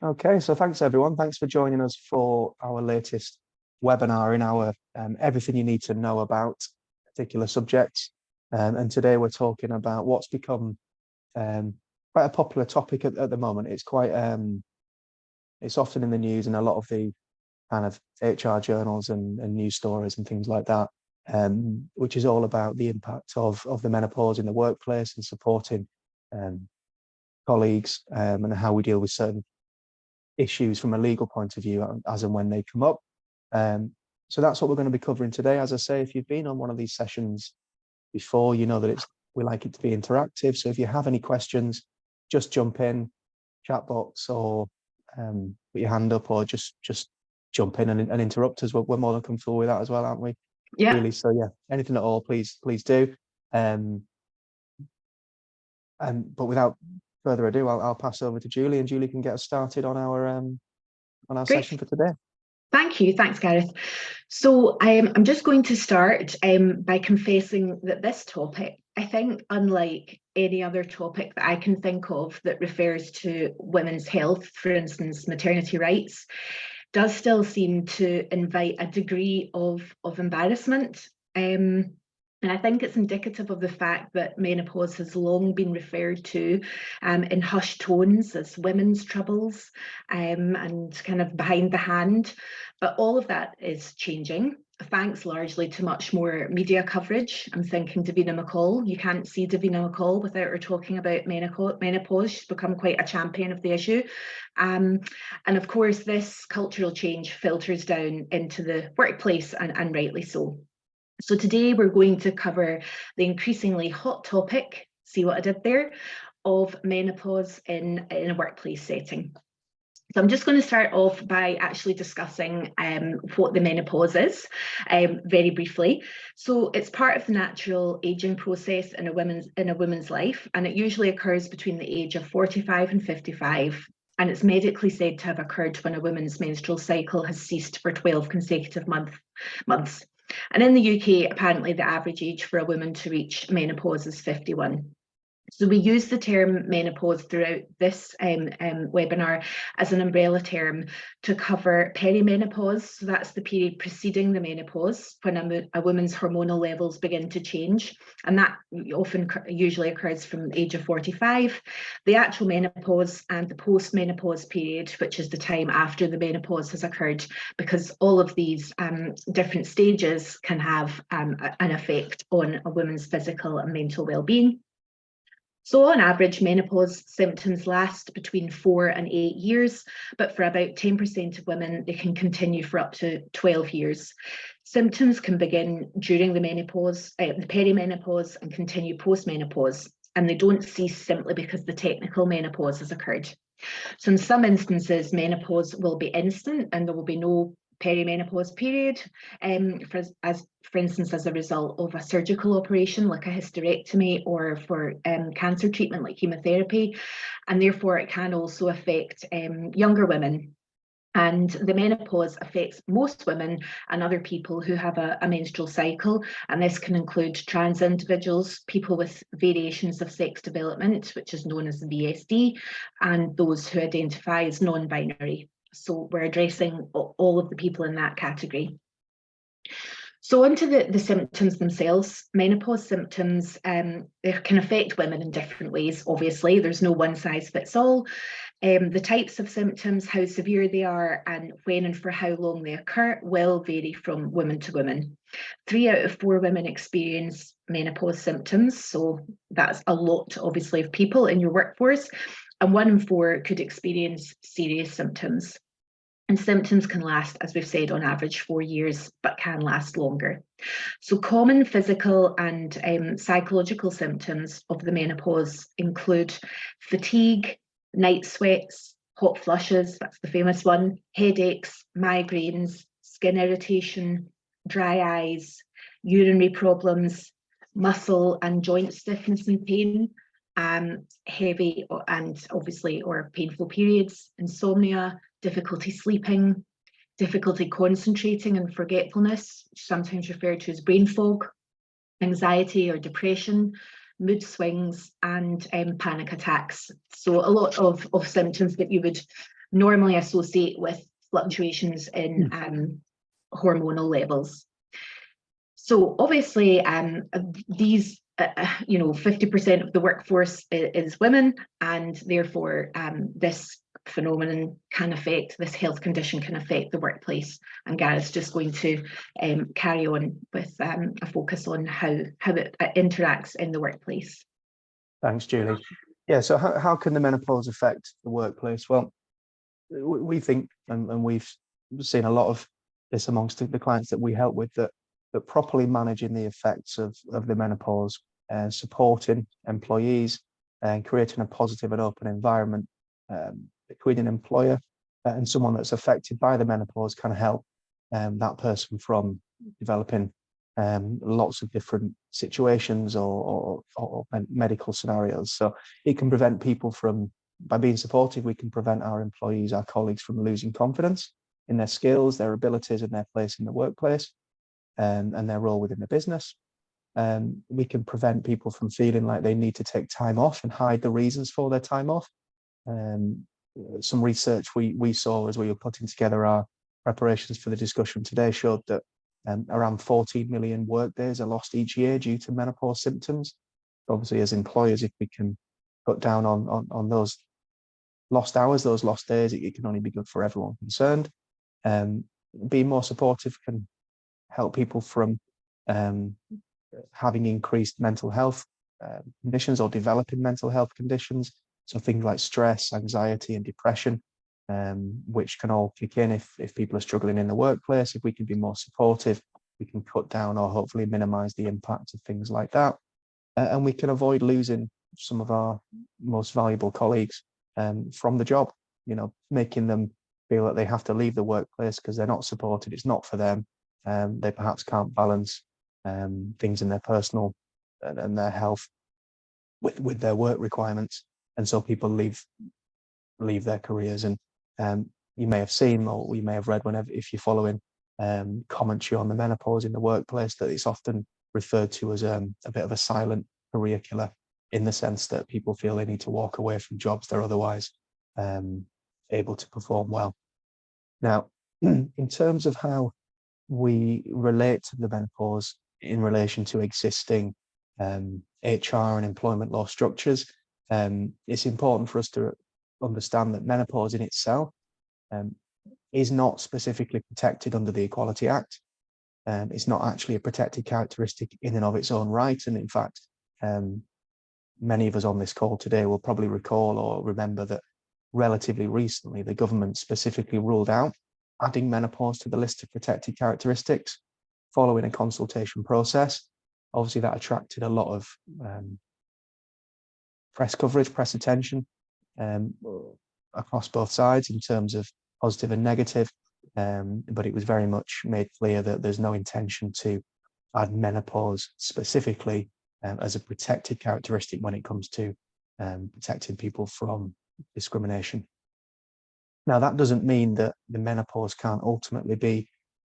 Okay, so thanks everyone. Thanks for joining us for our latest webinar in our everything you need to know about particular subjects. And today we're talking about what's become quite a popular topic at the moment. It's quite it's often in the news and a lot of the kind of HR journals and news stories and things like that, which is all about the impact of the menopause in the workplace and supporting colleagues and how we deal with certain issues from a legal point of view as and when they come up. So that's what we're going to be covering today. As I say, if you've been on one of these sessions before, you know that we like it to be interactive. So if you have any questions, just jump in, chat box, or put your hand up, or just jump in and interrupt us. We're more than comfortable with that as well, aren't we? Yeah. Really. So yeah, anything at all, please do. But without further ado, I'll pass over to Julie, and Julie can get us started on our session for today. Thank you. Thanks, Gareth. So I'm just going to start by confessing that this topic, I think, unlike any other topic that I can think of that refers to women's health, for instance, maternity rights, does still seem to invite a degree of embarrassment. And I think it's indicative of the fact that menopause has long been referred to in hushed tones as women's troubles and kind of behind the hand. But all of that is changing, thanks largely to much more media coverage. I'm thinking Davina McCall. You can't see Davina McCall without her talking about menopause. She's become quite a champion of the issue. And of course, this cultural change filters down into the workplace, and rightly so. So today we're going to cover the increasingly hot topic, see what I did there, of menopause in a workplace setting. So I'm just going to start off by actually discussing what the menopause is very briefly. So it's part of the natural aging process in a woman's life, and it usually occurs between the age of 45 and 55. And it's medically said to have occurred when a woman's menstrual cycle has ceased for 12 consecutive months. And in the UK, apparently the average age for a woman to reach menopause is 51. So we use the term menopause throughout this webinar as an umbrella term to cover perimenopause. So that's the period preceding the menopause, when a woman's hormonal levels begin to change. And that usually occurs from the age of 45. The actual menopause and the post-menopause period, which is the time after the menopause has occurred, because all of these different stages can have an effect on a woman's physical and mental well-being. So on average, menopause symptoms last between 4 and 8 years, but for about 10% of women, they can continue for up to 12 years. Symptoms can begin during the menopause, the perimenopause, and continue post-menopause, and they don't cease simply because the technical menopause has occurred. So in some instances, menopause will be instant and there will be no perimenopause period, for instance, as a result of a surgical operation like a hysterectomy, or for cancer treatment like chemotherapy, and therefore it can also affect younger women. And the menopause affects most women and other people who have a menstrual cycle, and this can include trans individuals, people with variations of sex development, which is known as VSD, and those who identify as non-binary. So we're addressing all of the people in that category. So onto the symptoms themselves. Menopause symptoms, they can affect women in different ways, obviously. There's no one size fits all. The types of symptoms, how severe they are, and when and for how long they occur will vary from woman to woman. 3 out of 4 women experience menopause symptoms, so that's a lot, obviously, of people in your workforce, and 1 in 4 could experience serious symptoms. And symptoms can last, as we've said, on average 4 years, but can last longer. So common physical and psychological symptoms of the menopause include fatigue, night sweats, hot flushes, that's the famous one, headaches, migraines, skin irritation, dry eyes, urinary problems, muscle and joint stiffness and pain, heavy and obviously or painful periods, insomnia, difficulty sleeping, difficulty concentrating and forgetfulness, sometimes referred to as brain fog, anxiety or depression, mood swings, and panic attacks. So a lot of symptoms that you would normally associate with fluctuations in hormonal levels. So obviously, these, 50% of the workforce is women, and therefore this phenomenon can affect, this health condition can affect the workplace. And Gareth's just going to carry on with a focus on how it interacts in the workplace. Thanks, Julie. Yeah, so how can the menopause affect the workplace? Well, we think, and we've seen a lot of this amongst the clients that we help with, that properly managing the effects of the menopause, supporting employees and creating a positive and open environment between an employer and someone that's affected by the menopause can help that person from developing lots of different situations or medical scenarios. So it can prevent people from, by being supportive, we can prevent our employees, our colleagues from losing confidence in their skills, their abilities and their place in the workplace and their role within the business. We can prevent people from feeling like they need to take time off and hide the reasons for their time off. Some research we saw as we were putting together our preparations for the discussion today showed that around 14 million workdays are lost each year due to menopause symptoms. Obviously, as employers, if we can cut down on those lost hours, those lost days, it can only be good for everyone concerned. Being more supportive can help people from having increased mental health conditions or developing mental health conditions. So things like stress, anxiety and depression, which can all kick in if people are struggling in the workplace. If we can be more supportive, we can cut down or hopefully minimize the impact of things like that. And we can avoid losing some of our most valuable colleagues from the job, making them feel that they have to leave the workplace because they're not supported, it's not for them. They perhaps can't balance things in their personal and their health with their work requirements. And so people leave their careers. And you may have seen, or you may have read, if you're following commentary on the menopause in the workplace, that it's often referred to as a bit of a silent career killer, in the sense that people feel they need to walk away from jobs they're otherwise able to perform well. Now, in terms of how we relate to the menopause in relation to existing HR and employment law structures, it's important for us to understand that menopause in itself is not specifically protected under the Equality Act. It's not actually a protected characteristic in and of its own right. And in fact, many of us on this call today will probably recall or remember that relatively recently, the government specifically ruled out adding menopause to the list of protected characteristics following a consultation process. Obviously, that attracted a lot of press coverage, press attention across both sides in terms of positive and negative. But it was very much made clear that there's no intention to add menopause specifically as a protected characteristic when it comes to protecting people from discrimination. Now, that doesn't mean that the menopause can't ultimately be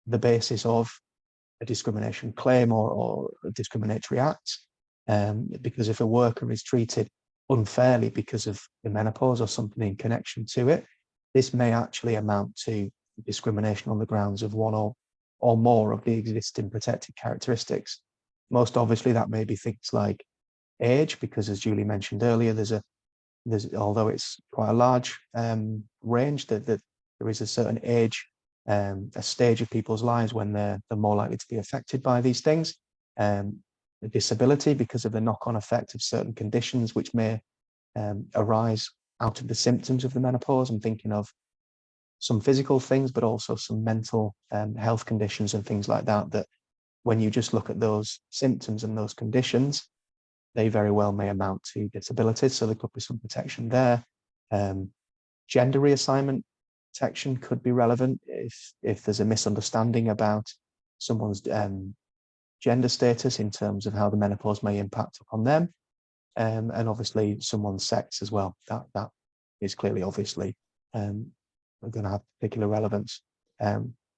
the basis of a discrimination claim or a discriminatory act, because if a worker is treated unfairly because of the menopause or something in connection to it, this may actually amount to discrimination on the grounds of one or more of the existing protected characteristics. Most obviously, that may be things like age, because as Julie mentioned earlier, there's although it's quite a large range, that there is a certain age, a stage of people's lives when they're more likely to be affected by these things. The disability, because of the knock-on effect of certain conditions which may arise out of the symptoms of the menopause. I'm thinking of some physical things, but also some mental health conditions and things like that, that when you just look at those symptoms and those conditions, they very well may amount to disabilities. So there could be some protection there. Gender reassignment protection could be relevant if there's a misunderstanding about someone's gender status in terms of how the menopause may impact upon them. And obviously someone's sex as well. That is clearly, obviously, going to have particular relevance.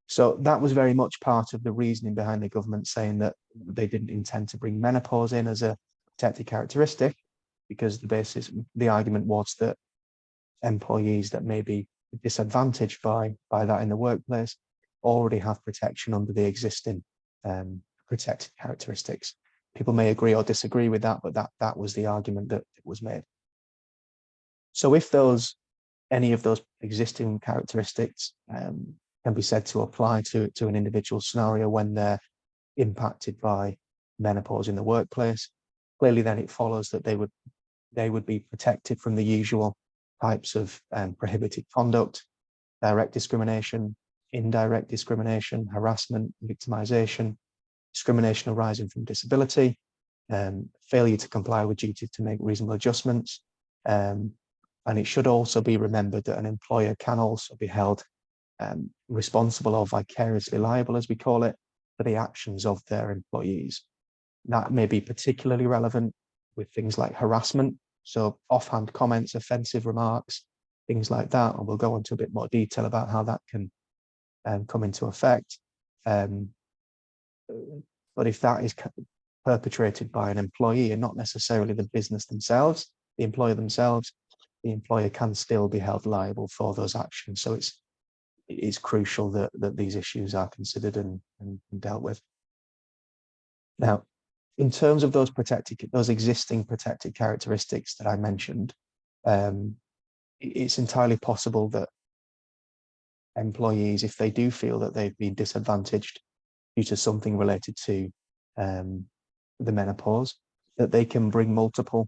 So that was very much part of the reasoning behind the government saying that they didn't intend to bring menopause in as a protected characteristic, because the argument was that employees that maybe disadvantaged by that in the workplace already have protection under the existing protected characteristics. People may agree or disagree with that, but that was the argument that was made. So if any of those existing characteristics can be said to apply to an individual scenario when they're impacted by menopause in the workplace, clearly then it follows that they would be protected from the usual types of prohibited conduct, direct discrimination, indirect discrimination, harassment, victimization, discrimination arising from disability, failure to comply with duty to make reasonable adjustments. And it should also be remembered that an employer can also be held responsible or vicariously liable, as we call it, for the actions of their employees. That may be particularly relevant with things like harassment, so offhand comments, offensive remarks, things like that. And we'll go into a bit more detail about how that can come into effect. But if that is perpetrated by an employee and not necessarily the business themselves, the employer themselves, the employer can still be held liable for those actions. So it's crucial that these issues are considered and dealt with. Now, in terms of those existing protected characteristics that I mentioned, it's entirely possible that employees, if they do feel that they've been disadvantaged due to something related to the menopause, that they can bring multiple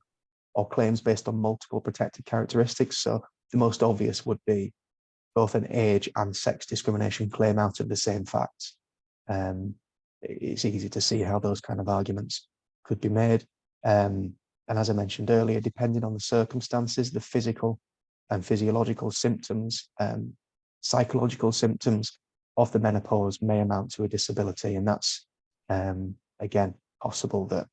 or claims based on multiple protected characteristics. So the most obvious would be both an age and sex discrimination claim out of the same facts. It's easy to see how those kind of arguments could be made. And as I mentioned earlier, depending on the circumstances, the physical and physiological symptoms, psychological symptoms of the menopause may amount to a disability. And that's, again, possible that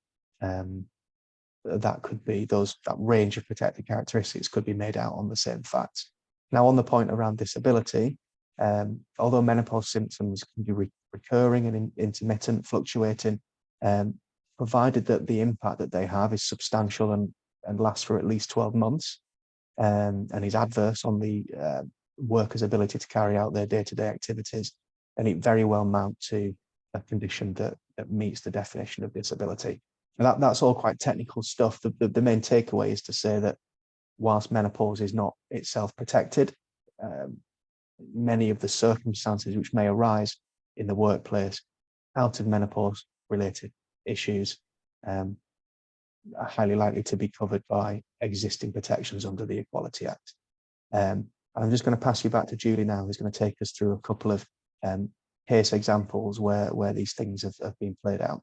that could be that range of protected characteristics could be made out on the same facts. Now, on the point around disability, although menopause symptoms can be recurring and intermittent, fluctuating, provided that the impact that they have is substantial and lasts for at least 12 months and is adverse on the worker's ability to carry out their day-to-day activities, then it very well mount to a condition that meets the definition of disability. And that's all quite technical stuff. The main takeaway is to say that whilst menopause is not itself protected, many of the circumstances which may arise in the workplace out of menopause related issues are highly likely to be covered by existing protections under the Equality Act. I'm just going to pass you back to Julie now, who's going to take us through a couple of case examples where these things have been played out.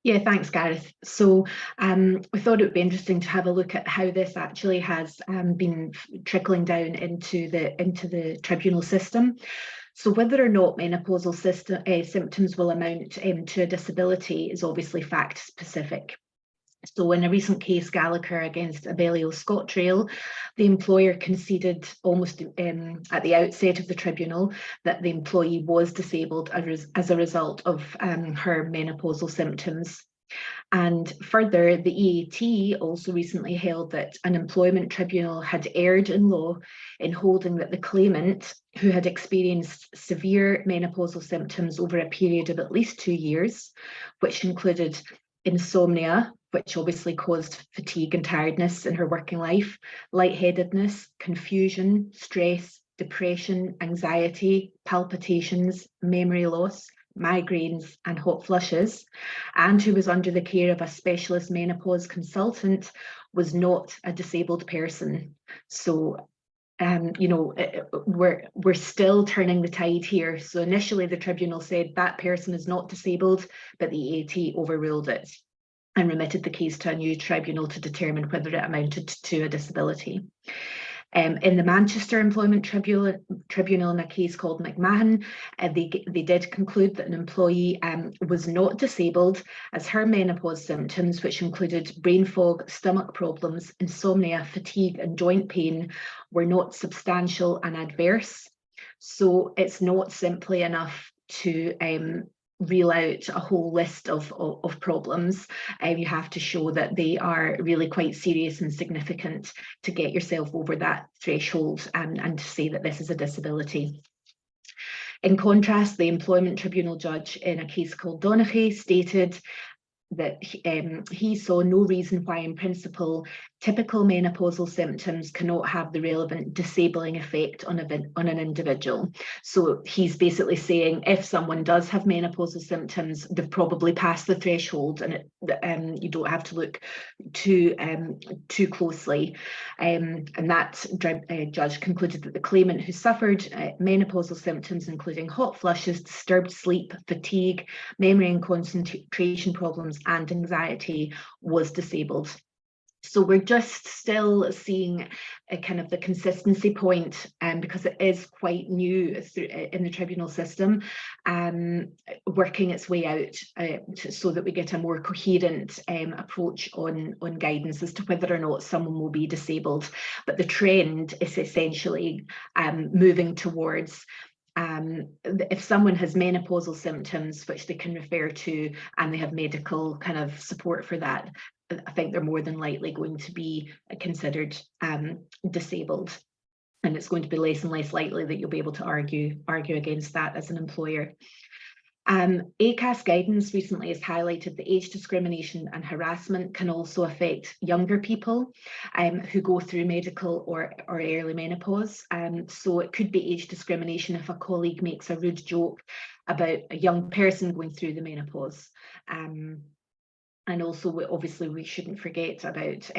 Yeah, thanks, Gareth. So we thought it would be interesting to have a look at how this actually has been trickling down into the tribunal system. So whether or not menopausal symptoms will amount to a disability is obviously fact specific. So in a recent case, Gallagher against Abellio ScotRail, the employer conceded almost at the outset of the tribunal that the employee was disabled as a result of her menopausal symptoms. And further, the EAT also recently held that an employment tribunal had erred in law in holding that the claimant, who had experienced severe menopausal symptoms over a period of at least 2 years, which included insomnia, which obviously caused fatigue and tiredness in her working life, lightheadedness, confusion, stress, depression, anxiety, palpitations, memory loss, migraines and hot flushes, and who was under the care of a specialist menopause consultant, was not a disabled person. So we're still turning the tide here. So initially the tribunal said that person is not disabled, but the EAT overruled it and remitted the case to a new tribunal to determine whether it amounted to a disability. In the Manchester Employment Tribunal, in a case called McMahon, they did conclude that an employee was not disabled as her menopause symptoms, which included brain fog, stomach problems, insomnia, fatigue and joint pain, were not substantial and adverse. So it's not simply enough to reel out a whole list of problems. You have to show that they are really quite serious and significant to get yourself over that threshold, and to say that this is a disability. In contrast, the Employment Tribunal judge in a case called Donaghy stated that he saw no reason why, in principle, typical menopausal symptoms cannot have the relevant disabling effect on an individual. So he's basically saying if someone does have menopausal symptoms, they've probably passed the threshold, and you don't have to look too closely. And that judge concluded that the claimant, who suffered menopausal symptoms including hot flushes, disturbed sleep, fatigue, memory and concentration problems, and anxiety, was disabled. So we're just still seeing a kind of the consistency point, because it is quite new in the tribunal system, working its way out so that we get a more coherent approach on guidance as to whether or not someone will be disabled. But the trend is essentially moving towards if someone has menopausal symptoms, which they can refer to, and they have medical kind of support for that, I think they're more than likely going to be considered disabled. And it's going to be less and less likely that you'll be able to argue against that as an employer. ACAS guidance recently has highlighted that age discrimination and harassment can also affect younger people who go through medical or early menopause. So it could be age discrimination if a colleague makes a rude joke about a young person going through the menopause. And also, obviously, we shouldn't forget about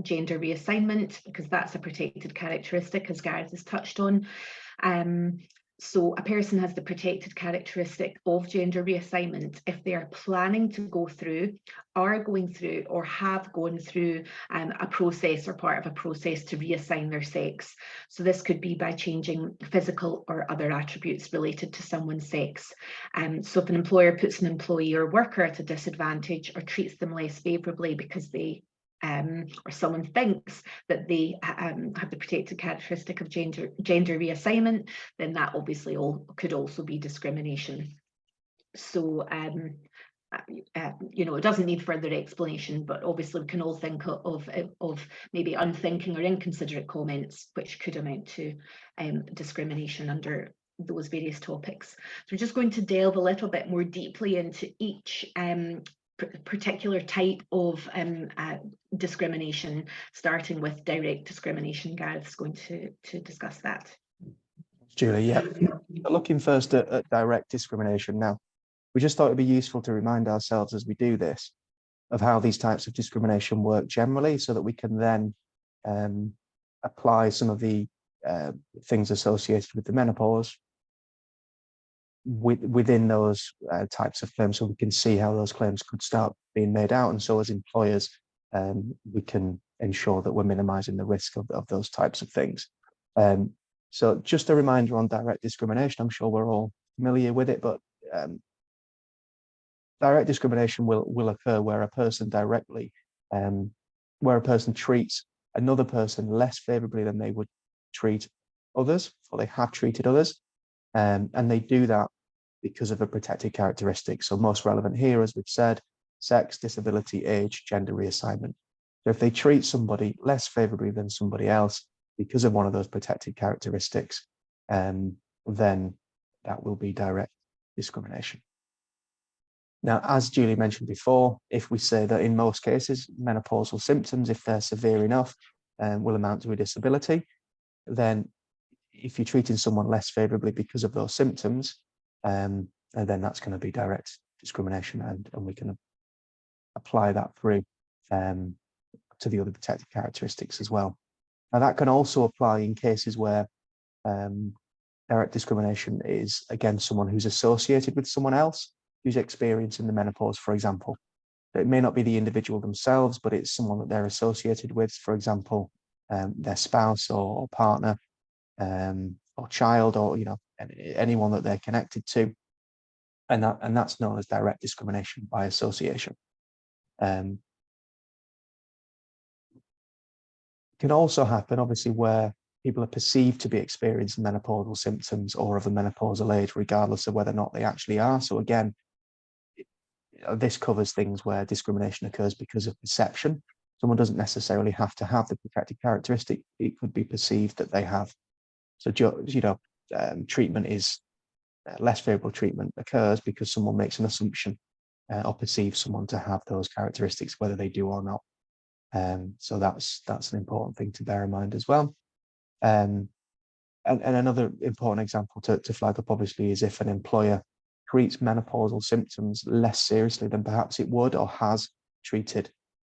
gender reassignment, because that's a protected characteristic, as Gareth has touched on. So a person has the protected characteristic of gender reassignment if they are planning to go through, are going through, or have gone through a process or part of a process to reassign their sex. So this could be by changing physical or other attributes related to someone's sex. So if an employer puts an employee or worker at a disadvantage or treats them less favourably because they or someone thinks that they have the protected characteristic of gender reassignment, then that obviously could also be discrimination. So it doesn't need further explanation, but obviously we can all think of maybe unthinking or inconsiderate comments which could amount to discrimination under those various topics. So we're just going to delve a little bit more deeply into each particular type of discrimination, starting with direct discrimination. Gareth's going to discuss that. Julie, yeah. Looking first at direct discrimination now, we just thought it'd be useful to remind ourselves as we do this of how these types of discrimination work generally, so that we can then apply some of the things associated with the menopause within those types of claims, so we can see how those claims could start being made out. And so as employers, we can ensure that we're minimizing the risk of those types of things. So just a reminder on direct discrimination, I'm sure we're all familiar with it, but direct discrimination will occur where a person treats another person less favorably than they would treat others, or they have treated others. And they do that because of a protected characteristic. So most relevant here, as we've said, sex, disability, age, gender reassignment. So if they treat somebody less favorably than somebody else because of one of those protected characteristics, then that will be direct discrimination. Now, as Julie mentioned before, if we say that in most cases, menopausal symptoms, if they're severe enough, will amount to a disability, then if you're treating someone less favorably because of those symptoms, and then that's going to be direct discrimination, and we can apply that through to the other protected characteristics as well. Now, that can also apply in cases where direct discrimination is against someone who's associated with someone else who's experiencing the menopause, for example. It may not be the individual themselves, but it's someone that they're associated with, for example, their spouse or partner, or child, or anyone that they're connected to, and that's known as direct discrimination by association. It can also happen, obviously, where people are perceived to be experiencing menopausal symptoms or of a menopausal age, regardless of whether or not they actually are. So again, This covers things where discrimination occurs because of perception. Someone doesn't necessarily have to have the protected characteristic. It could be perceived that they have. So, treatment is less favorable treatment occurs because someone makes an assumption or perceives someone to have those characteristics, whether they do or not. So that's an important thing to bear in mind as well. And another important example to flag up, obviously, is if an employer treats menopausal symptoms less seriously than perhaps it would or has treated,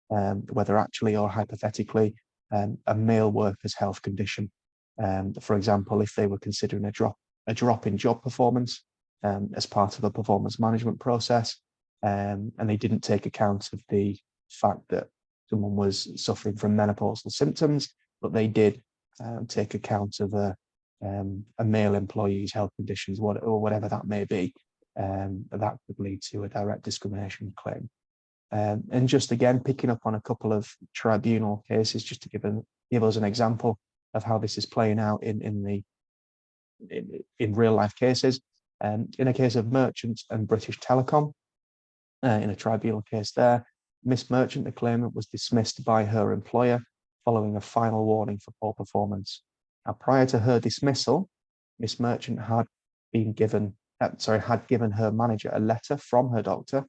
whether actually or hypothetically, a male worker's health condition. For example, if they were considering a drop in job performance as part of a performance management process, and they didn't take account of the fact that someone was suffering from menopausal symptoms, but they did take account of a male employee's health conditions, or whatever that may be, that could lead to a direct discrimination claim. And just again, picking up on a couple of tribunal cases, just to give us an example of how this is playing out in real life cases. In a case of Merchant and British Telecom, in a tribunal case there, Miss Merchant, the claimant, was dismissed by her employer following a final warning for poor performance. Now, prior to her dismissal, Miss Merchant had given her manager a letter from her doctor,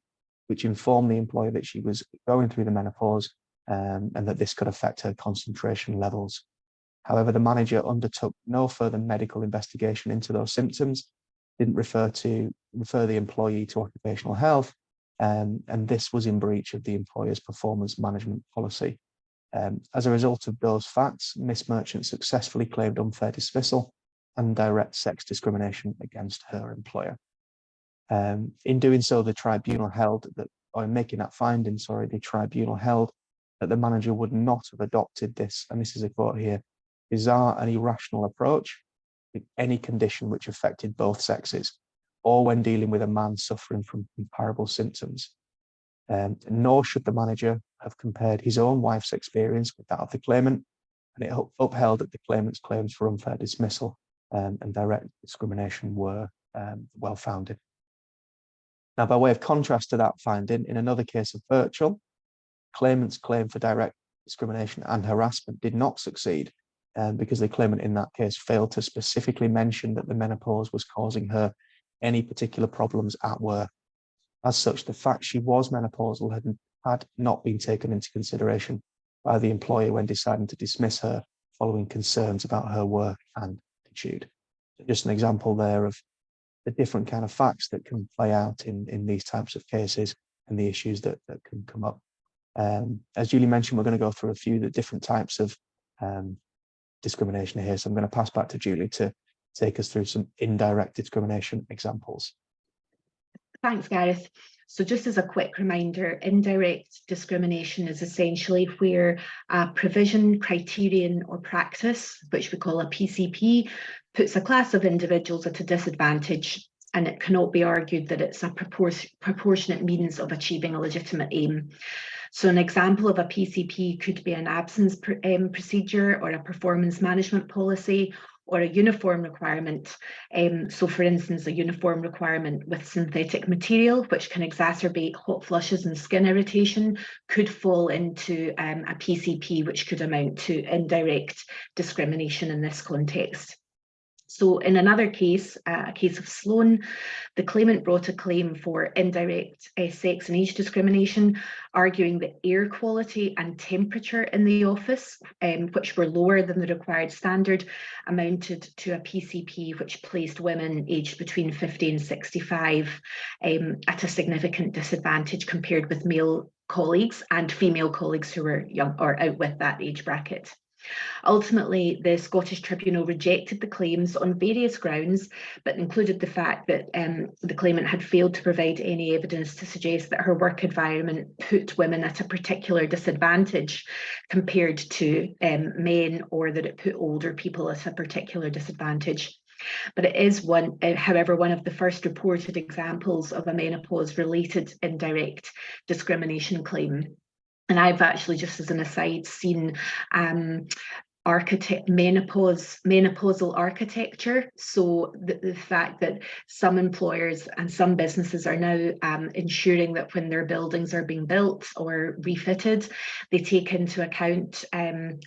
which informed the employer that she was going through the menopause and that this could affect her concentration levels. However, the manager undertook no further medical investigation into those symptoms, didn't refer the employee to occupational health, and this was in breach of the employer's performance management policy. As a result of those facts, Miss Merchant successfully claimed unfair dismissal and direct sex discrimination against her employer. In doing so, the tribunal held that, or in making that finding, the tribunal held that the manager would not have adopted this, and this is a quote here, bizarre and irrational approach with any condition which affected both sexes, or when dealing with a man suffering from comparable symptoms. Nor should the manager have compared his own wife's experience with that of the claimant, and it upheld that the claimant's claims for unfair dismissal and direct discrimination were well-founded. Now, by way of contrast to that finding, in another case of Birchall, claimant's claim for direct discrimination and harassment did not succeed because the claimant in that case failed to specifically mention that the menopause was causing her any particular problems at work. As such, the fact she was menopausal had not been taken into consideration by the employer when deciding to dismiss her following concerns about her work and attitude. Just an example there of the different kind of facts that can play out in these types of cases and the issues that can come up. As Julie mentioned, we're going to go through a few of the different types of discrimination here. So I'm going to pass back to Julie to take us through some indirect discrimination examples. Thanks, Gareth. So just as a quick reminder, indirect discrimination is essentially where a provision, criterion or practice, which we call a PCP, puts a class of individuals at a disadvantage, and it cannot be argued that it's a proportionate means of achieving a legitimate aim. So an example of a PCP could be an absence procedure or a performance management policy or a uniform requirement. So for instance, a uniform requirement with synthetic material, which can exacerbate hot flushes and skin irritation, could fall into a PCP, which could amount to indirect discrimination in this context. So in another case, a case of Sloan, the claimant brought a claim for indirect sex and age discrimination, arguing that air quality and temperature in the office, which were lower than the required standard, amounted to a PCP which placed women aged between 50 and 65 at a significant disadvantage compared with male colleagues and female colleagues who were young or out with that age bracket. Ultimately, the Scottish Tribunal rejected the claims on various grounds, but included the fact that the claimant had failed to provide any evidence to suggest that her work environment put women at a particular disadvantage compared to men, or that it put older people at a particular disadvantage. But it is however, one of the first reported examples of a menopause-related indirect discrimination claim. And I've actually, just as an aside, seen menopausal architecture. So the fact that some employers and some businesses are now ensuring that when their buildings are being built or refitted, they take into account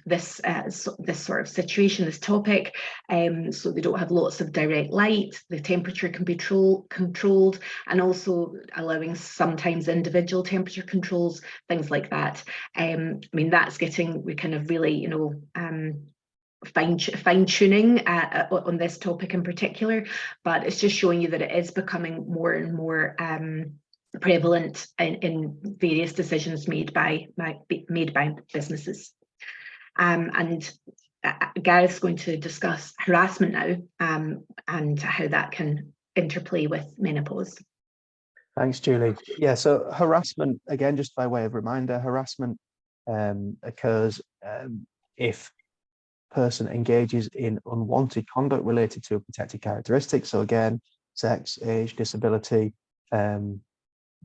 this sort of situation, this topic, so they don't have lots of direct light, the temperature can be controlled, and also allowing sometimes individual temperature controls, things like that. I mean, that's we kind of really, you know, fine-tuning on this topic in particular, but it's just showing you that it is becoming more and more prevalent in various decisions made by businesses. And Gareth's going to discuss harassment now, and how that can interplay with menopause. Thanks, Julie. Yeah, so harassment, again, just by way of reminder, harassment occurs if a person engages in unwanted conduct related to a protected characteristic. So again, sex, age, disability,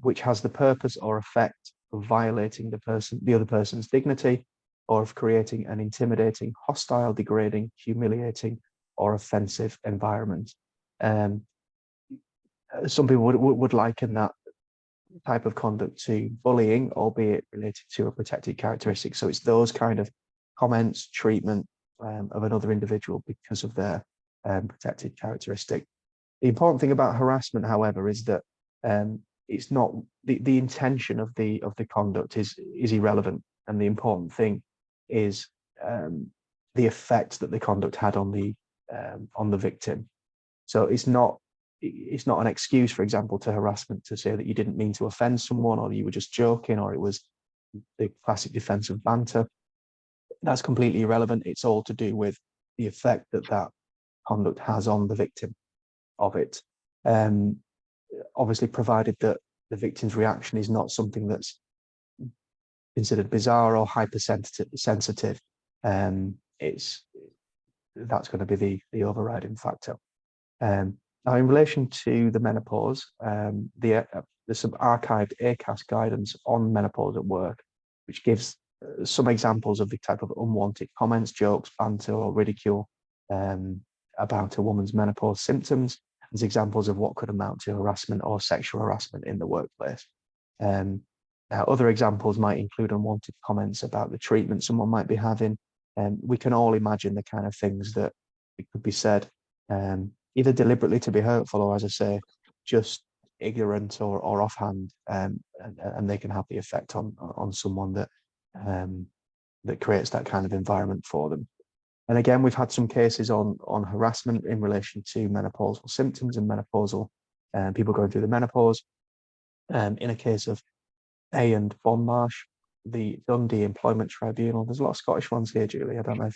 which has the purpose or effect of violating the other person's dignity, or of creating an intimidating, hostile, degrading, humiliating, or offensive environment. Some people would liken that type of conduct to bullying, albeit related to a protected characteristic. So it's those kind of comments, treatment of another individual because of their protected characteristic. The important thing about harassment, however, is that it's not the intention of the conduct is irrelevant, and the important thing is the effect that the conduct had on the victim. So it's not an excuse, for example, to harassment to say that you didn't mean to offend someone, or you were just joking, or it was the classic defense of banter. That's completely irrelevant. It's all to do with the effect that conduct has on the victim of it. Obviously, provided that the victim's reaction is not something that's considered bizarre or hypersensitive, that's going to be the overriding factor. Now, in relation to the menopause, there's some archived ACAS guidance on menopause at work, which gives some examples of the type of unwanted comments, jokes, banter, or ridicule about a woman's menopause symptoms, as examples of what could amount to harassment or sexual harassment in the workplace. Now, other examples might include unwanted comments about the treatment someone might be having. We can all imagine the kind of things that could be said, either deliberately to be hurtful, or, as I say, just ignorant or offhand, and they can have the effect on someone that creates that kind of environment for them. And again, we've had some cases on harassment in relation to menopausal symptoms and menopausal people going through the menopause. In a case of A and Bon Marsh, the Dundee Employment Tribunal. There's a lot of Scottish ones here, Julie. I don't know if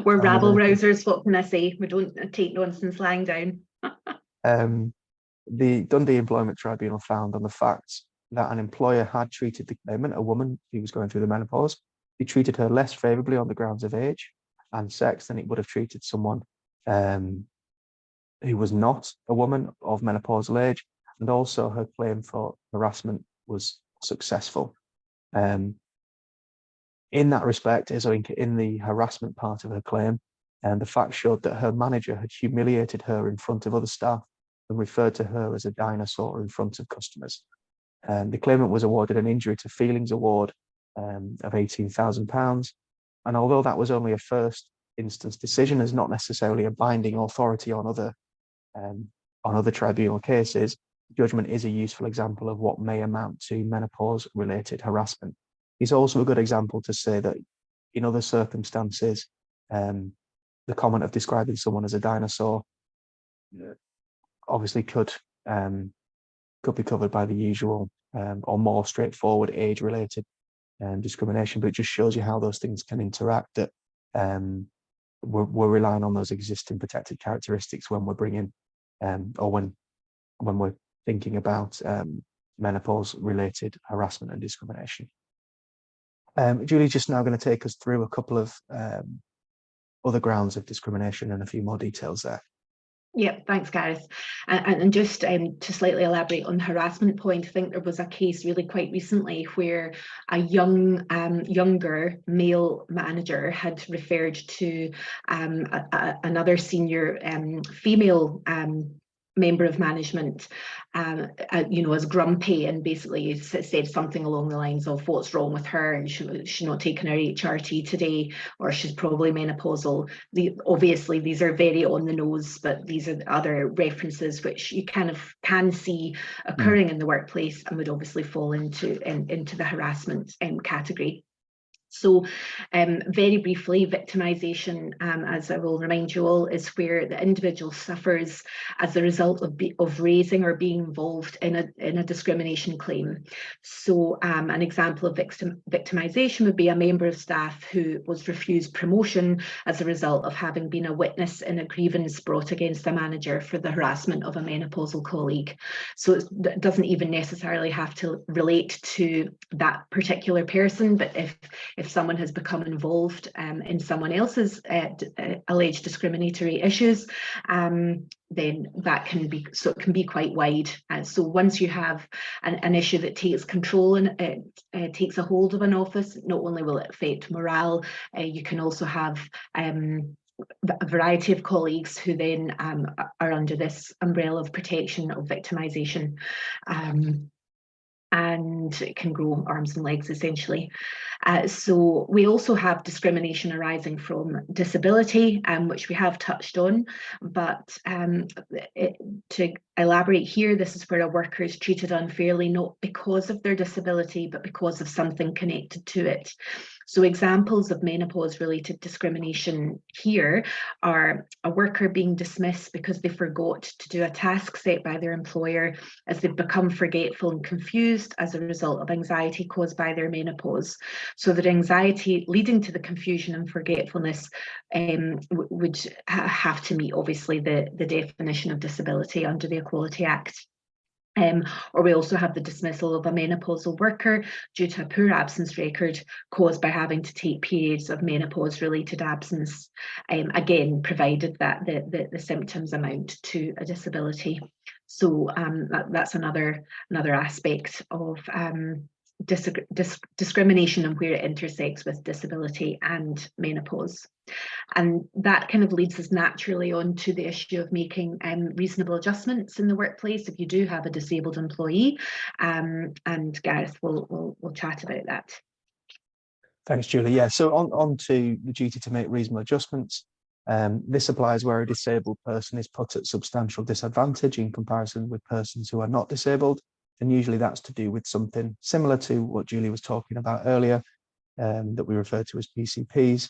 we're rabble rousers. What can I say? We don't take nonsense lying down. The Dundee Employment Tribunal found on the facts that an employer had treated the claimant, a woman who was going through the menopause, he treated her less favourably on the grounds of age and sex than it would have treated someone who was not a woman of menopausal age, and also her claim for harassment was successful. In that respect, so in the harassment part of her claim, the facts showed that her manager had humiliated her in front of other staff and referred to her as a dinosaur in front of customers. The claimant was awarded an injury to feelings award of £18,000. And although that was only a first instance decision, as not necessarily a binding authority on other tribunal cases, judgment is a useful example of what may amount to menopause-related harassment. It's also a good example to say that in other circumstances, the comment of describing someone as a dinosaur obviously could be covered by the usual or more straightforward age-related discrimination, but it just shows you how those things can interact, that we're relying on those existing protected characteristics when we're bringing or when we're thinking about menopause-related harassment and discrimination. Julie's just now going to take us through a couple of other grounds of discrimination and a few more details there. Yeah, thanks, Gareth. And just to slightly elaborate on the harassment point, I think there was a case really quite recently where a younger male manager had referred to another senior female member of management, as grumpy, and basically said something along the lines of what's wrong with her, and she's not taking her HRT today, or she's probably menopausal. Obviously, these are very on the nose, but these are the other references which you kind of can see occurring in the workplace and would obviously fall into the harassment category. So very briefly, victimisation, as I will remind you all, is where the individual suffers as a result of raising or being involved in a discrimination claim. So an example of victimisation would be a member of staff who was refused promotion as a result of having been a witness in a grievance brought against a manager for the harassment of a menopausal colleague. So it doesn't even necessarily have to relate to that particular person, but if someone has become involved in someone else's alleged discriminatory issues, then that can be, so it can be quite wide. So once you have an issue that takes control and takes a hold of an office, not only will it affect morale, you can also have a variety of colleagues who then are under this umbrella of protection of victimisation. And it can grow arms and legs, essentially. So we also have discrimination arising from disability, which we have touched on, but to elaborate here, this is where a worker is treated unfairly, not because of their disability, but because of something connected to it. So examples of menopause-related discrimination here are a worker being dismissed because they forgot to do a task set by their employer, as they've become forgetful and confused as a result of anxiety caused by their menopause. So that anxiety leading to the confusion and forgetfulness would have to meet, obviously, the definition of disability under the Equality Act. Or we also have the dismissal of a menopausal worker due to a poor absence record caused by having to take periods of menopause-related absence, again, provided that the symptoms amount to a disability. So that's another aspect of discrimination and where it intersects with disability and menopause. And that kind of leads us naturally on to the issue of making reasonable adjustments in the workplace if you do have a disabled employee. And Gareth will chat about that. Thanks, Julie. Yeah, so on to the duty to make reasonable adjustments. This applies where a disabled person is put at substantial disadvantage in comparison with persons who are not disabled. And usually that's to do with something similar to what Julie was talking about earlier, that we refer to as PCPs.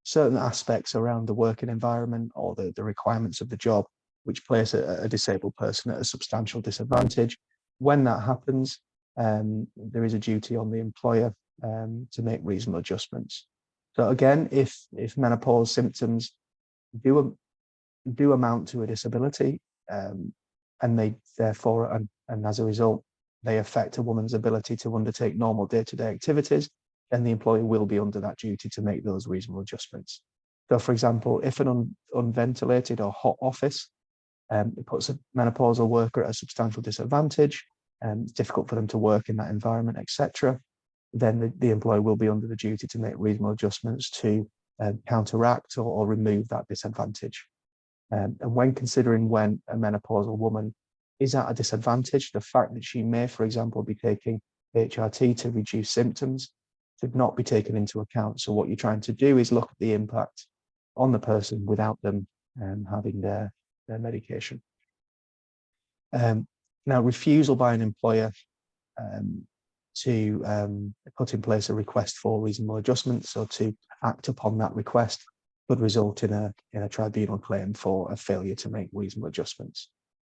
Certain aspects around the working environment or the requirements of the job, which place a disabled person at a substantial disadvantage. When that happens, there is a duty on the employer to make reasonable adjustments. So again, if menopause symptoms do amount to a disability, and they therefore, and as a result, they affect a woman's ability to undertake normal day-to-day activities, then the employer will be under that duty to make those reasonable adjustments. So, for example, if an unventilated or hot office it puts a menopausal worker at a substantial disadvantage, and it's difficult for them to work in that environment, etc., then the employer will be under the duty to make reasonable adjustments to counteract or remove that disadvantage. And when considering when a menopausal woman is at a disadvantage, the fact that she may, for example, be taking HRT to reduce symptoms should not be taken into account. So what you're trying to do is look at the impact on the person without them having their medication. Now, refusal by an employer to put in place a request for reasonable adjustments, or to act upon that request, could result in a tribunal claim for a failure to make reasonable adjustments.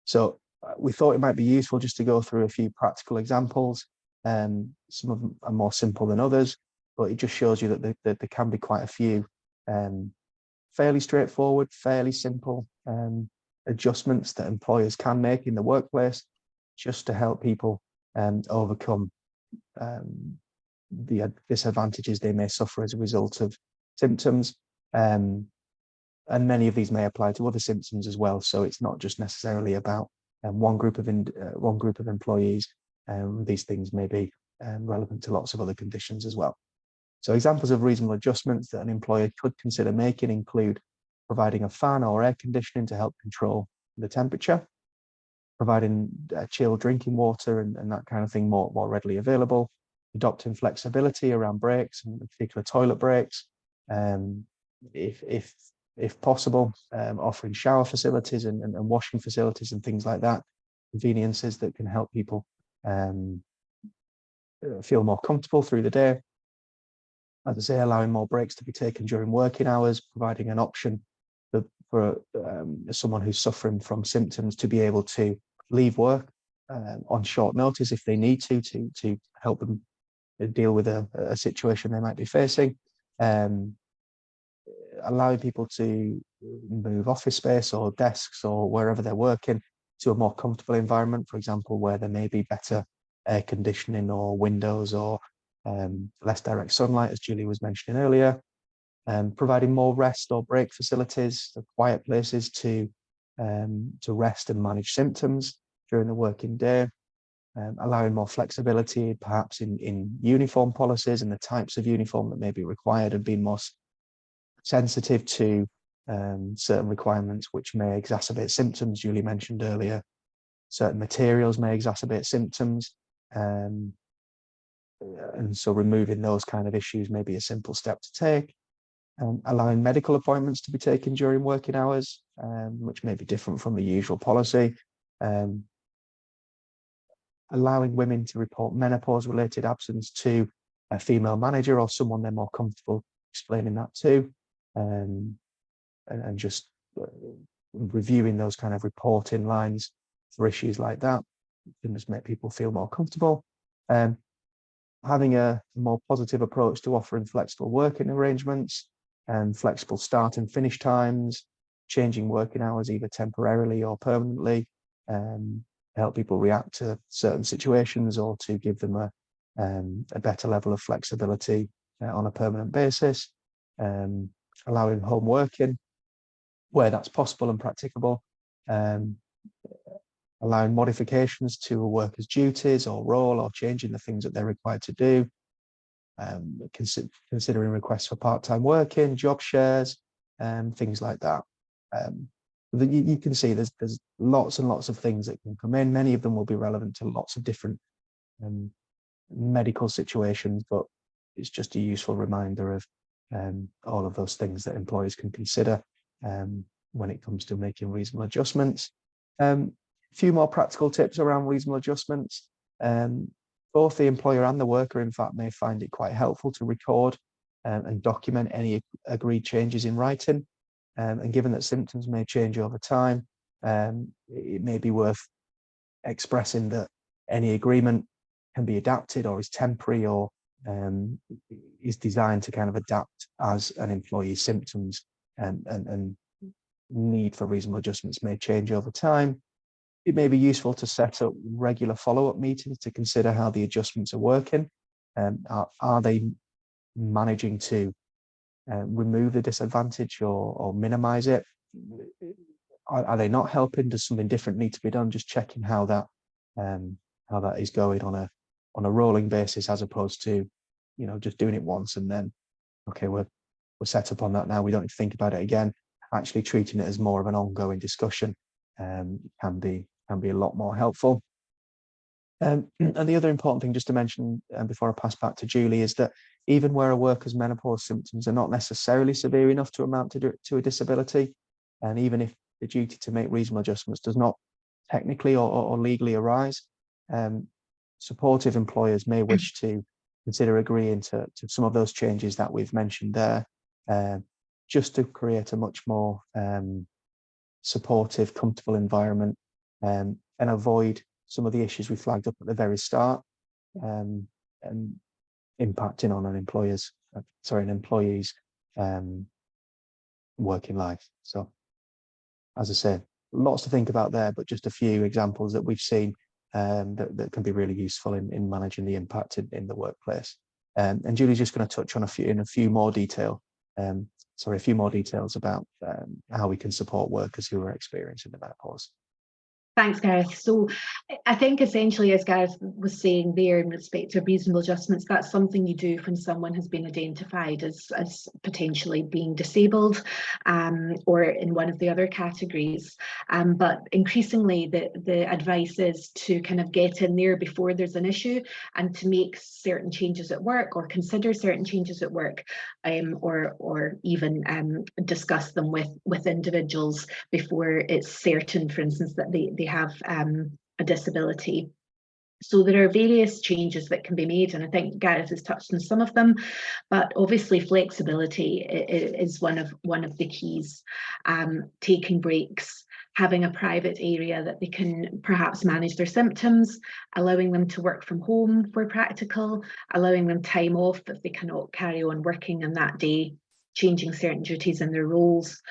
So we thought it might be useful just to go through a few practical examples. Some of them are more simple than others, but it just shows you that there can be quite a few fairly straightforward, fairly simple adjustments that employers can make in the workplace just to help people overcome the disadvantages they may suffer as a result of symptoms. and many of these may apply to other symptoms as well. So it's not just necessarily about one group of employees. These things may be relevant to lots of other conditions as well. So examples of reasonable adjustments that an employer could consider making include providing a fan or air conditioning to help control the temperature, providing chilled drinking water and that kind of thing more readily available, adopting flexibility around breaks, and in particular toilet breaks, if possible, offering shower facilities and washing facilities and things like that, conveniences that can help people feel more comfortable through the day. As I say, allowing more breaks to be taken during working hours, providing an option for someone who's suffering from symptoms to be able to leave work on short notice if they need to help them deal with a situation they might be facing. Allowing people to move office space or desks or wherever they're working to a more comfortable environment, for example, where there may be better air conditioning or windows or less direct sunlight, as Julie was mentioning earlier, providing more rest or break facilities, quiet places to rest and manage symptoms during the working day, allowing more flexibility, perhaps in uniform policies and the types of uniform that may be required, and being more sensitive to certain requirements which may exacerbate symptoms. Julie mentioned earlier, certain materials may exacerbate symptoms. And so removing those kind of issues may be a simple step to take. Allowing medical appointments to be taken during working hours, which may be different from the usual policy. Allowing women to report menopause-related absence to a female manager or someone they're more comfortable explaining that to, and just reviewing those kind of reporting lines for issues like that can just make people feel more comfortable. Having a more positive approach to offering flexible working arrangements and flexible start and finish times, changing working hours either temporarily or permanently, help people react to certain situations or to give them a better level of flexibility on a permanent basis, allowing home working where that's possible and practicable, allowing modifications to a worker's duties or role, or changing the things that they're required to do, considering requests for part-time working, job shares, things like that. You can see there's lots and lots of things that can come in. Many of them will be relevant to lots of different medical situations, but it's just a useful reminder of all of those things that employers can consider when it comes to making reasonable adjustments. A few more practical tips around reasonable adjustments. Both the employer and the worker, in fact, may find it quite helpful to record and document any agreed changes in writing. And given that symptoms may change over time, it may be worth expressing that any agreement can be adapted or is temporary or is designed to kind of adapt as an employee's symptoms and need for reasonable adjustments may change over time. It may be useful to set up regular follow-up meetings to consider how the adjustments are working. Are they managing to remove the disadvantage or minimize it? Are they not helping? Does something different need to be done? Just checking how that is going on a rolling basis, as opposed to, just doing it once and then, okay, we're set up on that now. We don't need to think about it again. Actually treating it as more of an ongoing discussion can be a lot more helpful. And the other important thing just to mention before I pass back to Julie is that even where a worker's menopause symptoms are not necessarily severe enough to amount to a disability, and even if the duty to make reasonable adjustments does not technically or legally arise, supportive employers may wish to consider agreeing to some of those changes that we've mentioned there, just to create a much more supportive, comfortable environment, and avoid some of the issues we flagged up at the very start, and impacting on an employee's working life. So, as I say, lots to think about there, but just a few examples that we've seen that can be really useful in managing the impact in the workplace. And Julie's just going to touch on in a few more detail sorry, a few more details about how we can support workers who are experiencing the menopause. Thanks, Gareth. So I think essentially, as Gareth was saying there, in respect to reasonable adjustments, that's something you do when someone has been identified as potentially being disabled, or in one of the other categories. But increasingly, the advice is to kind of get in there before there's an issue and to make certain changes at work, or consider certain changes at work, or even discuss them with individuals before it's certain, for instance, that they have a disability. So there are various changes that can be made, and I think Gareth has touched on some of them, but obviously flexibility is one of the keys. Taking breaks, having a private area that they can perhaps manage their symptoms, allowing them to work from home where practical, allowing them time off if they cannot carry on working on that day, changing certain duties in their roles,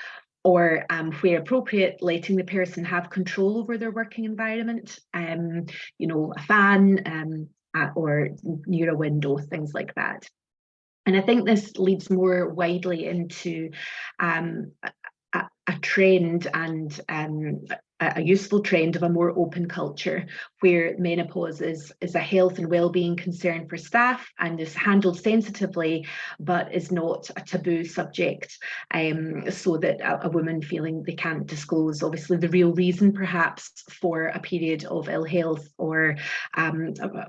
or where appropriate, letting the person have control over their working environment, you know, a fan or near a window, things like that. And I think this leads more widely into a trend, and a useful trend of a more open culture, where menopause is a health and well-being concern for staff and is handled sensitively, but is not a taboo subject, so that a woman feeling they can't disclose obviously the real reason perhaps for a period of ill health, or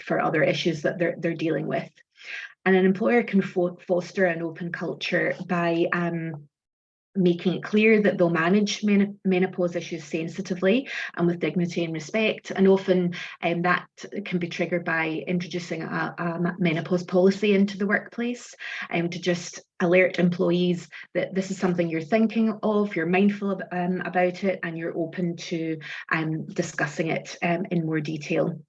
for other issues that they're dealing with. And an employer can foster an open culture by making it clear that they'll manage menopause issues sensitively and with dignity and respect. And often that can be triggered by introducing a menopause policy into the workplace, to just alert employees that this is something you're thinking of, you're mindful about it, and you're open to discussing it in more detail.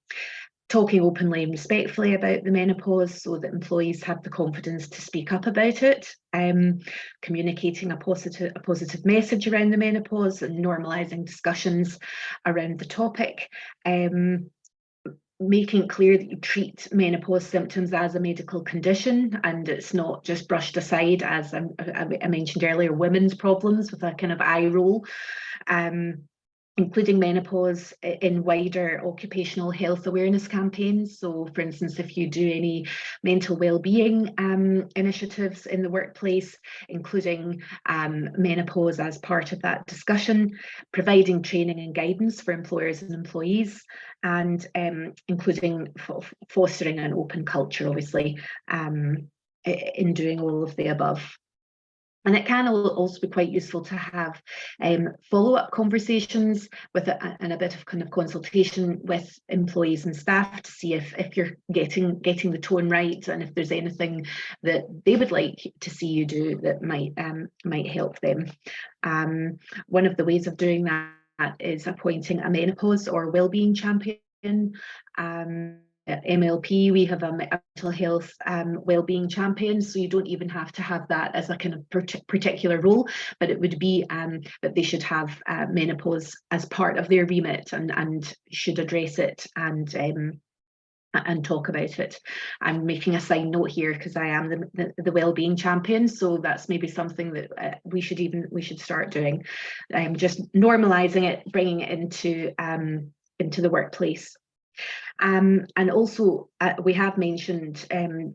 Talking openly and respectfully about the menopause so that employees have the confidence to speak up about it, communicating a positive message around the menopause and normalising discussions around the topic, making it clear that you treat menopause symptoms as a medical condition and it's not just brushed aside as, I mentioned earlier, women's problems with a kind of eye roll. Including menopause in wider occupational health awareness campaigns. So, for instance, if you do any mental well-being initiatives in the workplace, including menopause as part of that discussion, providing training and guidance for employers and employees, and including fostering an open culture, obviously, in doing all of the above. And it can also be quite useful to have follow-up conversations with and a bit of kind of consultation with employees and staff to see if you're getting the tone right, and if there's anything that they would like to see you do that might help them. One of the ways of doing that is appointing a menopause or wellbeing champion. At MLP, we have a mental health wellbeing champion, so you don't even have to have that as a kind of particular role, but it would be that they should have menopause as part of their remit and should address it and talk about it. I'm making a side note here because I am the wellbeing champion, so that's maybe something that we should start doing, just normalising it, bringing it into the workplace. And also we have mentioned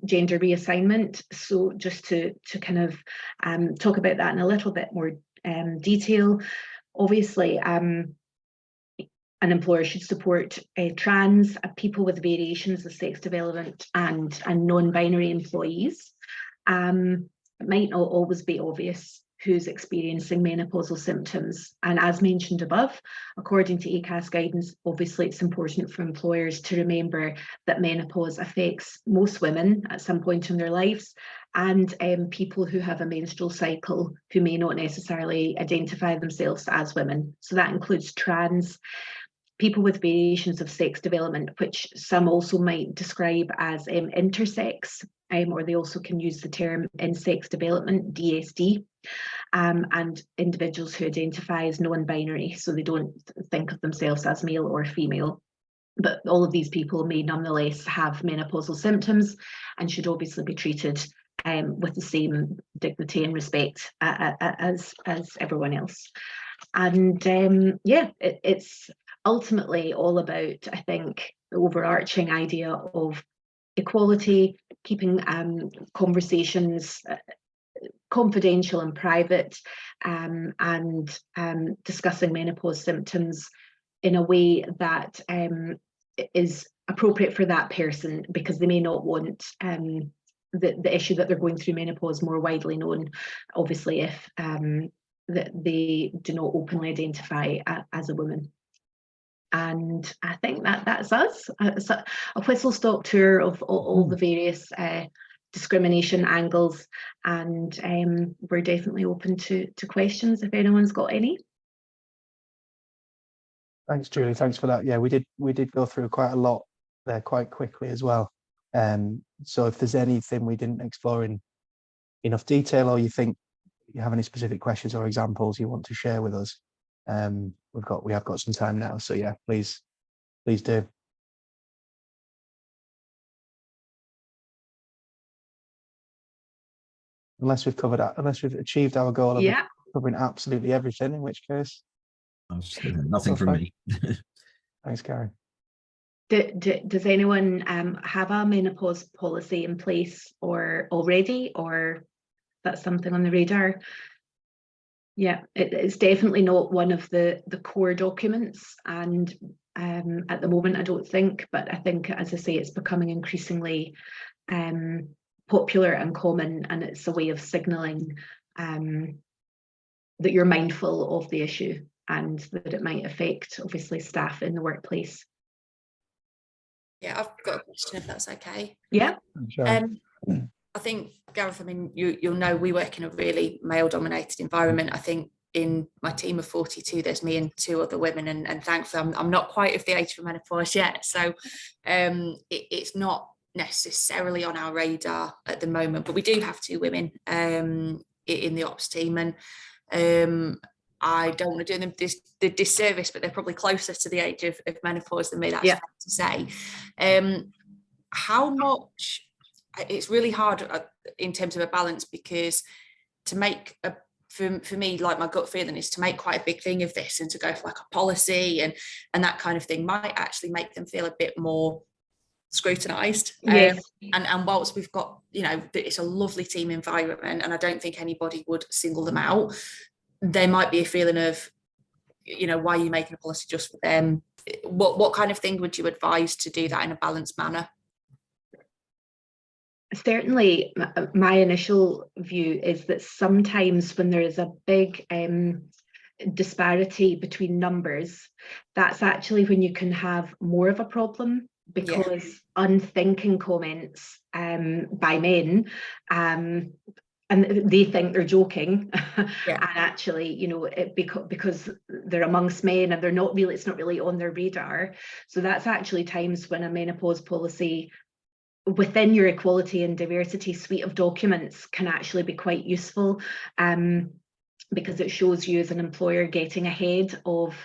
gender reassignment, so just to kind of talk about that in a little bit more detail. Obviously, an employer should support trans people with variations of sex development and non-binary employees. It might not always be obvious who's experiencing menopausal symptoms. And as mentioned above, according to ACAS guidance, obviously it's important for employers to remember that menopause affects most women at some point in their lives, and people who have a menstrual cycle who may not necessarily identify themselves as women. So that includes trans, people with variations of sex development, which some also might describe as intersex, or they also can use the term in sex development, DSD, and individuals who identify as non-binary, so they don't think of themselves as male or female. But all of these people may nonetheless have menopausal symptoms and should obviously be treated with the same dignity and respect as everyone else. And it's ultimately all about, I think, the overarching idea of equality, keeping conversations confidential and private, and discussing menopause symptoms in a way that is appropriate for that person, because they may not want the issue that they're going through, menopause, more widely known, obviously, if that they do not openly identify as a woman. And I think that's us. It's a whistle-stop tour of all the various discrimination angles, and we're definitely open to questions if anyone's got any. Thanks, Julie. Thanks for that. Yeah, we did go through quite a lot there quite quickly as well. So if there's anything we didn't explore in enough detail, or you think you have any specific questions or examples you want to share with us, we have got some time now. So yeah, please do. Unless we've achieved our goal of covering absolutely everything, in which case nothing from me. Thanks, Gary. Does anyone have a menopause policy in place or already, or that's something on the radar? Yeah, it's definitely not one of the core documents, and at the moment I don't think, but I think, as I say, it's becoming increasingly popular and common, and it's a way of signalling that you're mindful of the issue and that it might affect, obviously, staff in the workplace. Yeah, I've got a question, if that's okay. Yeah. Sure. I think, Gareth, I mean, you'll know we work in a really male-dominated environment. I think in my team of 42, there's me and 2 other women, and thankfully I'm not quite of the age for menopause yet. So it's not necessarily on our radar at the moment, but we do have 2 women in the ops team, and I don't want to do them the disservice, but they're probably closer to the age of menopause than me, that's fair to say. How much, it's really hard in terms of a balance, because to make for me, like, my gut feeling is to make quite a big thing of this and to go for like a policy and that kind of thing might actually make them feel a bit more scrutinized. Yes. And whilst we've got, it's a lovely team environment and I don't think anybody would single them out, there might be a feeling of, why are you making a policy just for them? What kind of thing would you advise to do that in a balanced manner? Certainly, my initial view is that sometimes when there is a big disparity between numbers, that's actually when you can have more of a problem, because unthinking comments by men, and they think they're joking, and actually, because they're amongst men and it's not really on their radar. So that's actually times when a menopause policy within your equality and diversity suite of documents can actually be quite useful, because it shows you as an employer getting ahead of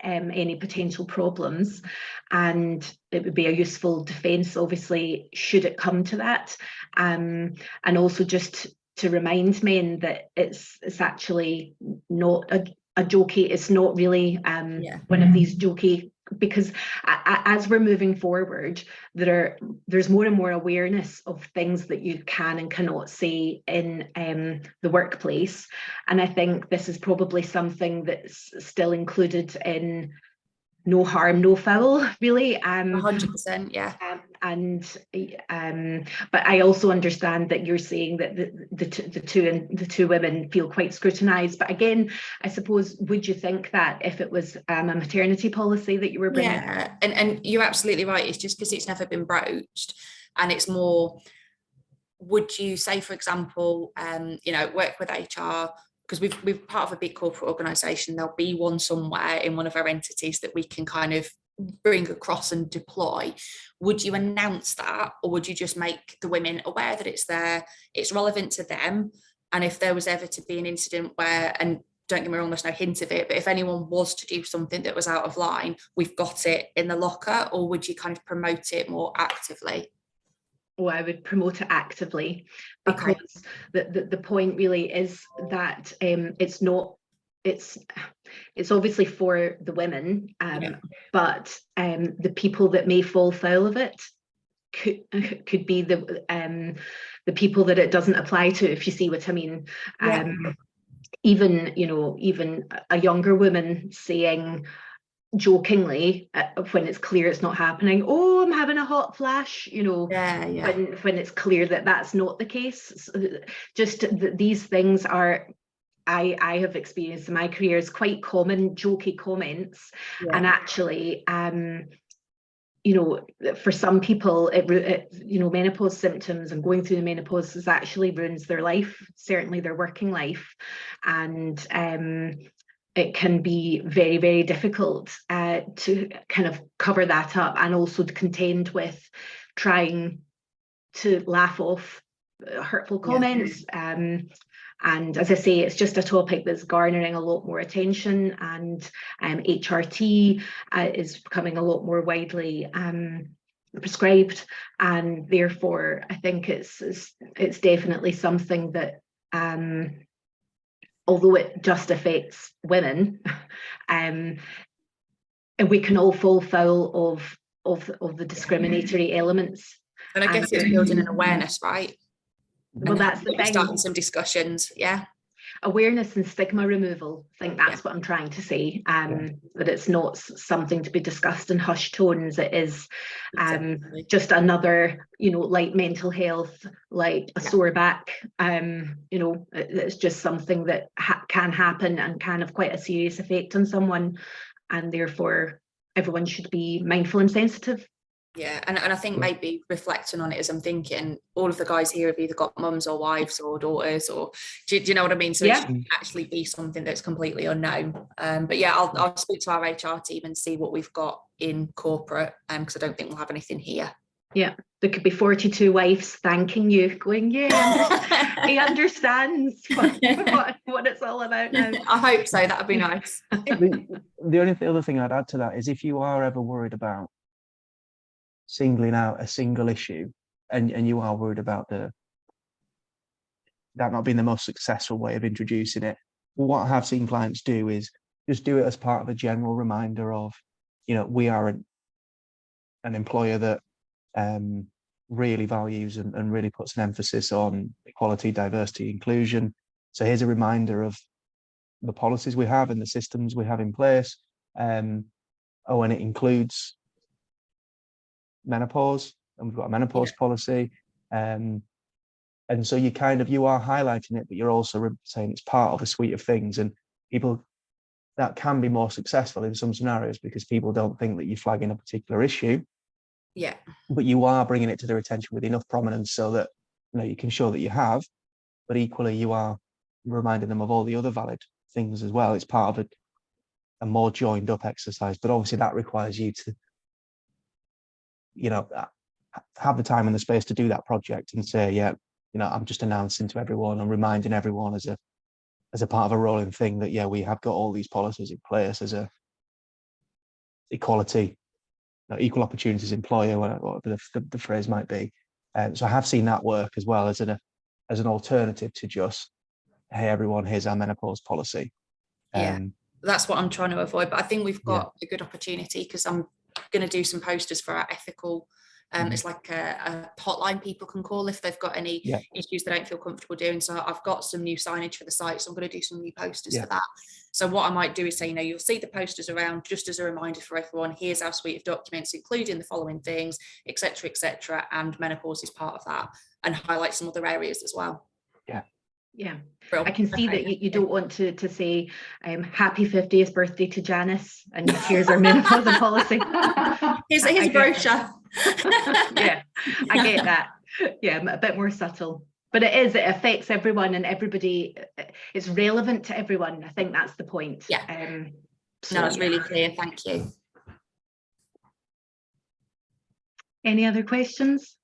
any potential problems, and it would be a useful defence, obviously, should it come to that, and also just to remind men that it's actually not a jokey, it's not really one of these jokey, because as we're moving forward, there's more and more awareness of things that you can and cannot say in the workplace, and I think this is probably something that's still included in no harm, no foul, really. 100%, yeah. But I also understand that you're saying that the two women feel quite scrutinised. But again, I suppose, would you think that if it was a maternity policy that you were bringing? Yeah, and you're absolutely right. It's just because it's never been broached, and it's more, would you say, for example, work with HR, because we're part of a big corporate organisation, there'll be one somewhere in one of our entities that we can kind of bring across and deploy. Would you announce that, or would you just make the women aware that it's there, it's relevant to them, and if there was ever to be an incident where, and don't get me wrong, there's no hint of it, but if anyone was to do something that was out of line, we've got it in the locker, or would you kind of promote it more actively? I would promote it actively, because the point really is that it's not, it's obviously for the women, but the people that may fall foul of it could be the people that it doesn't apply to, if you see what I mean. Even, you know, even a younger woman saying jokingly, when it's clear it's not happening, oh, I'm having a hot flash, you know, when it's clear that that's not the case. Just these things are, I have experienced in my career, is quite common jokey comments, and actually you know, for some people, it you know, menopause symptoms and going through the menopause is actually ruins their life, certainly their working life, and it can be very, very difficult to kind of cover that up, and also to contend with trying to laugh off hurtful comments. And as I say, it's just a topic that's garnering a lot more attention, and HRT is becoming a lot more widely prescribed, and therefore I think it's definitely something that, although it just affects women, and we can all fall foul of the discriminatory elements. And I guess it's building an awareness, right? Well, that's the thing. Starting some discussions, Awareness and stigma removal. I think that's what I'm trying to say. That it's not something to be discussed in hushed tones. It is just another, you know, like mental health, like a sore back. You know, it's just something that can happen and can have quite a serious effect on someone, and therefore everyone should be mindful and sensitive. And I think maybe reflecting on it, as I'm thinking, all of the guys here have either got mums or wives or daughters, or do you know what I mean? So it should actually be something that's completely unknown. But I'll speak to our HR team and see what we've got in corporate, because I don't think we'll have anything here. Yeah, there could be 42 wives thanking you, going, he understands what it's all about now. I hope so. That would be nice. The only other thing I'd add to that is, if you are ever worried about singling out a single issue, and you are worried about that not being the most successful way of introducing it, what I have seen clients do is just do it as part of a general reminder of, you know, we are an employer that really values and really puts an emphasis on equality, diversity, inclusion. So here's a reminder of the policies we have and the systems we have in place. And it includes menopause, and we've got a menopause policy. And so you are highlighting it, but you're also saying it's part of a suite of things, and people, that can be more successful in some scenarios because people don't think that you're flagging a particular issue. But you are bringing it to their attention with enough prominence so that, you know, you can show that you have, but equally you are reminding them of all the other valid things as well. It's part of a more joined up exercise, but obviously that requires you to, you know, have the time and the space to do that project and say, you know, I'm just announcing to everyone and reminding everyone as a part of a rolling thing that, we have got all these policies in place as a equality, equal opportunities employer, whatever the phrase might be. So I have seen that work as well as an alternative to just, hey, everyone, here's our menopause policy. That's what I'm trying to avoid. But I think we've got a good opportunity, because I'm going to do some posters for our ethical. It's like a hotline people can call if they've got any issues they don't feel comfortable doing. So I've got some new signage for the site, so I'm going to do some new posters for that. So what I might do is say, you know, you'll see the posters around just as a reminder for everyone. Here's our suite of documents, including the following things, etc., and menopause is part of that, and highlight some other areas as well. Yeah, I can see that you don't want to say happy 50th birthday to Janice and here's our menopause policy. Here's a brochure. I get that. A bit more subtle, but it affects everyone, and everybody, it's relevant to everyone. I think that's the point. No, it's really clear. Thank you. Any other questions?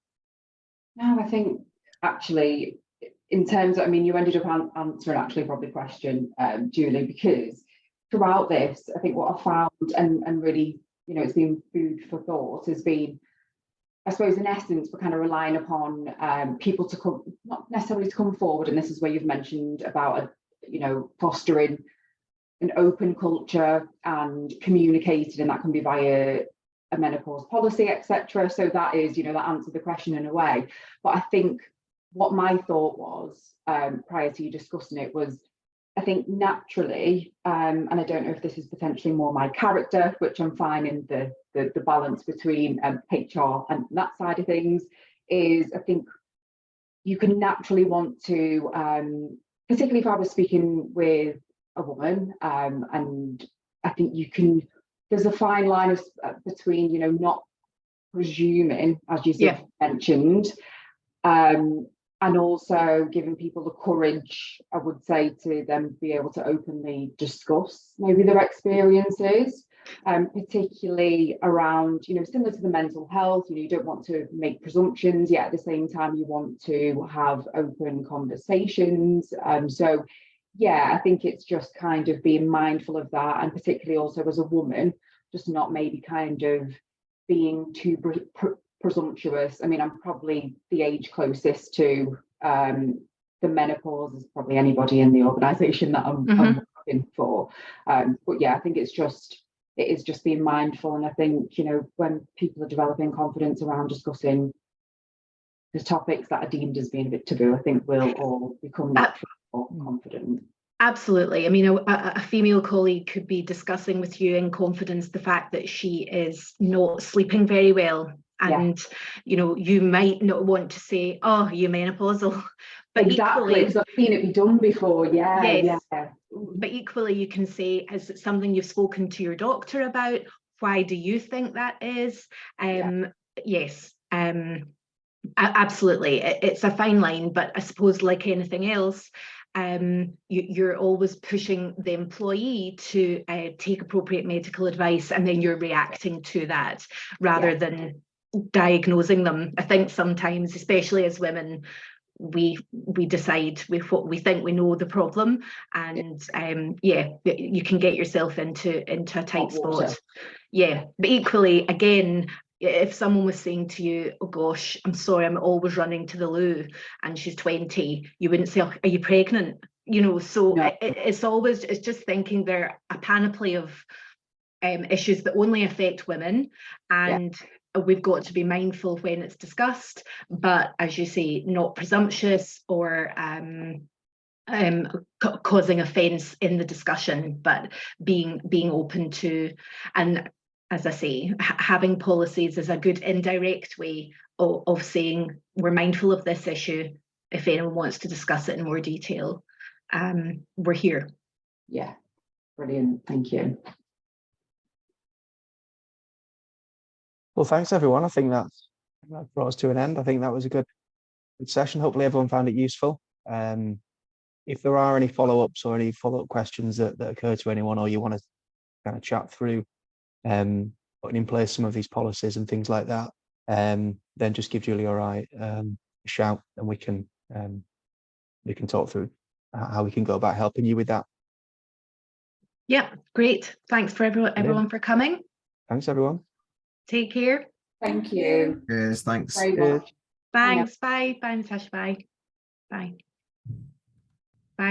No, I think actually, in terms of, I mean, you ended up answering actually probably the question, Julie, because throughout this, I think what I found and really, you know, it's been food for thought has been I suppose in essence, we're kind of relying upon people to come, not necessarily to come forward, and this is where you've mentioned about, fostering an open culture and communicating, and that can be via a menopause policy, etc. So that is, that answered the question in a way. But I think what my thought was prior to you discussing it was, I think naturally, and I don't know if this is potentially more my character, which I'm finding the balance between HR and that side of things, is I think you can naturally want to, particularly if I was speaking with a woman, and I think there's a fine line between, not presuming, as you mentioned, and also giving people the courage, I would say, to then be able to openly discuss maybe their experiences, particularly around, similar to the mental health, you don't want to make presumptions, yet at the same time you want to have open conversations. So yeah, I think it's just kind of being mindful of that, and particularly also as a woman, just not maybe kind of being too presumptuous. I mean, I'm probably the age closest to the menopause as probably anybody in the organisation that I'm working for. But yeah, I think it is just being mindful. And I think, when people are developing confidence around discussing the topics that are deemed as being a bit taboo, I think we'll all become more confident. Absolutely. I mean, a female colleague could be discussing with you in confidence the fact that she is not sleeping very well. And, you might not want to say, oh, you're menopausal. But exactly, because I've seen it be done before. Yes. But equally, you can say, is it something you've spoken to your doctor about? Why do you think that is? Yes. Absolutely. It's a fine line, but I suppose like anything else, you're always pushing the employee to take appropriate medical advice, and then you're reacting to that rather than diagnosing them. I think sometimes, especially as women, we decide we think we know the problem, and you can get yourself into a tight spot. But equally, again, if someone was saying to you, oh gosh, I'm sorry, I'm always running to the loo, and she's 20, you wouldn't say, oh, are you pregnant? So no. It's just thinking there are a panoply of issues that only affect women, and we've got to be mindful when it's discussed, but as you say, not presumptuous or causing offence in the discussion, but being open to, and as I say, having policies is a good indirect way of saying we're mindful of this issue. If anyone wants to discuss it in more detail, we're here. Yeah, brilliant. Thank you. Well, thanks everyone. I think that brought us to an end. I think that was a good session. Hopefully everyone found it useful. If there are any follow-ups or any follow-up questions that occur to anyone, or you want to kind of chat through putting in place some of these policies and things like that, then just give Julie or I a shout, and we can talk through how we can go about helping you with that. Yeah, great. Thanks for everyone for coming. Thanks everyone. Take care. Thank you. Yes, thanks. Very much. Thanks. Bye. Bye, Natasha. Bye. Bye.